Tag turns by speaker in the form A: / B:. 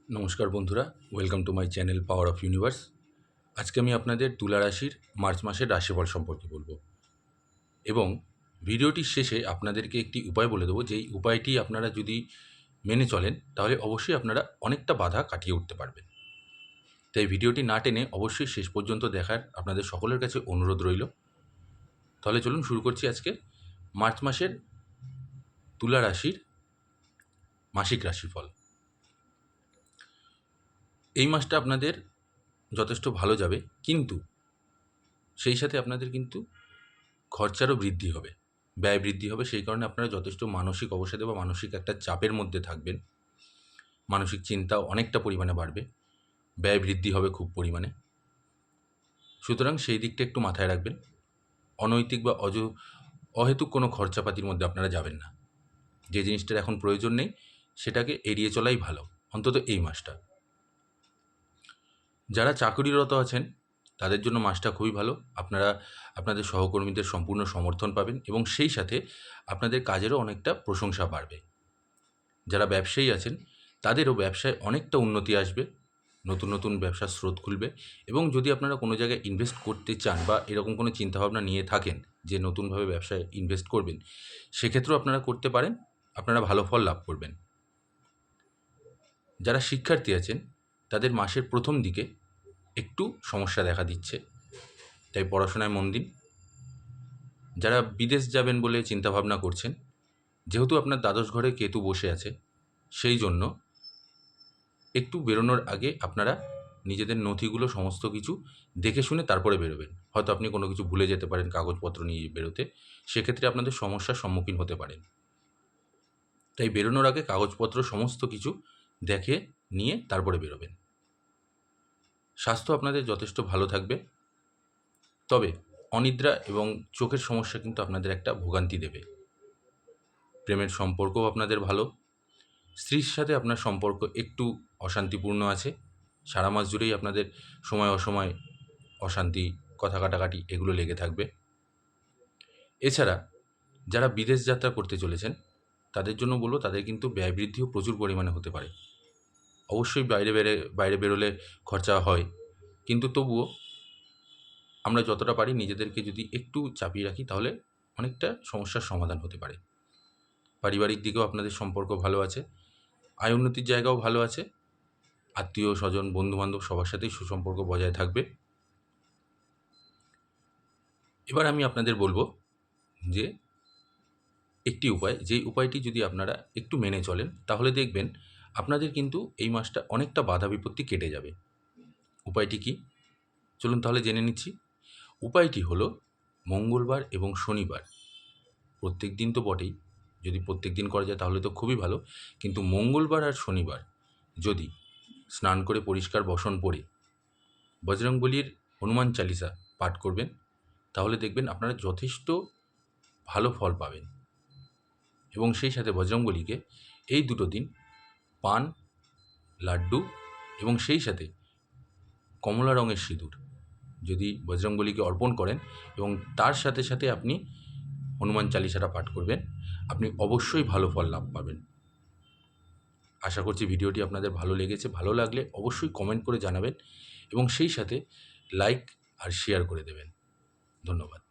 A: নমস্কার বন্ধুরা, welcome to my channel power of universe. আজকে আমি আপনাদের তুলা রাশির মার্চ মাসের রাশিফল সম্পর্কে বলবো এবং ভিডিওটির শেষে আপনাদেরকে একটি উপায় বলে দেবো, যেই উপায়টি আপনারা যদি মেনে চলেন তাহলে অবশ্যই আপনারা অনেকটা বাধা কাটিয়ে উঠতে পারবেন। তাই ভিডিওটি না টেনে অবশ্যই শেষ পর্যন্ত দেখার আপনাদের সকলের কাছে অনুরোধ রইল। তাহলে চলুন শুরু করছি আজকে মার্চ মাসের তুলা রাশির মাসিক রাশিফল। এই মাসটা আপনাদের যথেষ্ট ভালো যাবে, কিন্তু সেই সাথে আপনাদের কিন্তু খরচারও বৃদ্ধি হবে, ব্যয় বৃদ্ধি হবে। সেই কারণে আপনারা যথেষ্ট মানসিক অবসাদে বা মানসিক একটা চাপের মধ্যে থাকবেন। মানসিক চিন্তাও অনেকটা পরিমাণে বাড়বে, ব্যয় বৃদ্ধি হবে খুব পরিমাণে। সুতরাং সেই দিকটা একটু মাথায় রাখবেন। অনৈতিক বা অহেতুক কোনো খরচাপাতির মধ্যে আপনারা যাবেন না। যে জিনিসটার এখন প্রয়োজন নেই সেটাকে এড়িয়ে চলাই ভালো, অন্তত এই মাসটা। যারা চাকরিরত আছেন তাদের জন্য মাসটা খুবই ভালো। আপনারা আপনাদের সহকর্মীদের সম্পূর্ণ সমর্থন পাবেন এবং সেই সাথে আপনাদের কাজেরও অনেকটা প্রশংসা বাড়বে। যারা ব্যবসায়ী আছেন তাদেরও ব্যবসায় অনেকটা উন্নতি আসবে, নতুন নতুন ব্যবসার স্রোত খুলবে। এবং যদি আপনারা কোনো জায়গায় ইনভেস্ট করতে চান বা এরকম কোনো চিন্তাভাবনা নিয়ে থাকেন যে নতুনভাবে ব্যবসায় ইনভেস্ট করবেন, সেক্ষেত্রেও আপনারা করতে পারেন, আপনারা ভালো ফল লাভ করবেন। যারা শিক্ষার্থী আছেন তাদের মাসের প্রথম দিকে একটু সমস্যা দেখা দিচ্ছে, তাই পড়াশোনায় মন দিন। যারা বিদেশ যাবেন বলে চিন্তাভাবনা করছেন, যেহেতু আপনার দ্বাদশ ঘরে কেতু বসে আছে, সেই জন্য একটু বেরোনোর আগে আপনারা নিজেদের নথিগুলো সমস্ত কিছু দেখে শুনে তারপরে বেরোবেন। হয়তো আপনি কোনো কিছু ভুলে যেতে পারেন কাগজপত্র নিয়ে বেরোতে, সেক্ষেত্রে আপনাদের সমস্যার সম্মুখীন হতে পারেন। তাই বেরোনোর আগে কাগজপত্র সমস্ত কিছু দেখে নিয়ে তারপরে বেরোবেন। স্বাস্থ্য আপনাদের যথেষ্ট ভালো থাকবে, তবে অনিদ্রা এবং চোখের সমস্যা কিন্তু আপনাদের একটা ভোগান্তি দেবে। প্রেমের সম্পর্কও আপনাদের ভালো। স্ত্রীর সাথে আপনার সম্পর্ক একটু অশান্তিপূর্ণ আছে। সারা মাস জুড়েই আপনাদের সময় অসময় অশান্তি, কথা কাটাকাটি এগুলো লেগে থাকবে। এছাড়া যারা বিদেশ যাত্রা করতে চলেছেন তাদের জন্য বলবো, তাদের কিন্তু ব্যয় বৃদ্ধিও প্রচুর পরিমাণে হতে পারে। অবশ্যই বাইরে বেরোলে খরচা হয়, কিন্তু তবুও আমরা যতটা পারি নিজেদেরকে যদি একটু চাপিয়ে রাখি তাহলে অনেকটা সমস্যার সমাধান হতে পারে। পারিবারিক দিকেও আপনাদের সম্পর্ক ভালো আছে, আয় উন্নতির জায়গাও ভালো আছে। আত্মীয় স্বজন, বন্ধুবান্ধব সবার সাথেই সুসম্পর্ক বজায় থাকবে। এবার আমি আপনাদের বলবো যে একটি উপায়, যেই উপায়টি যদি আপনারা একটু মেনে চলেন তাহলে দেখবেন আপনাদের কিন্তু এই মাসটা অনেকটা বাধা বিপত্তি কেটে যাবে। উপায়টি কি? চলুন তাহলে জেনে নিচ্ছি। উপায়টি হলো মঙ্গলবার এবং শনিবার, প্রত্যেক দিন তো বটেই, যদি প্রত্যেক দিন করা যায় তাহলে তো খুবই ভালো, কিন্তু মঙ্গলবার আর শনিবার যদি স্নান করে পরিষ্কার বসন পরে বজরংবলীর হনুমান চালিসা পাঠ করবেন, তাহলে দেখবেন আপনারা যথেষ্ট ভালো ফল পাবেন। এবং সেই সাথে বজরংবলীকে এই দুটো দিন পান, লাড্ডু এবং সেই সাথে কমলা রঙের সিঁদুর যদি বজরংবলীকে অর্পণ করেন এবং তার সাথে সাথে আপনি হনুমান চালিসাটা পাঠ করবেন, আপনি অবশ্যই ভালো ফল লাভ পাবেন। আশা করছি ভিডিওটি আপনাদের ভালো লেগেছে। ভালো লাগলে অবশ্যই কমেন্ট করে জানাবেন এবং সেই সাথে লাইক আর শেয়ার করে দেবেন। ধন্যবাদ।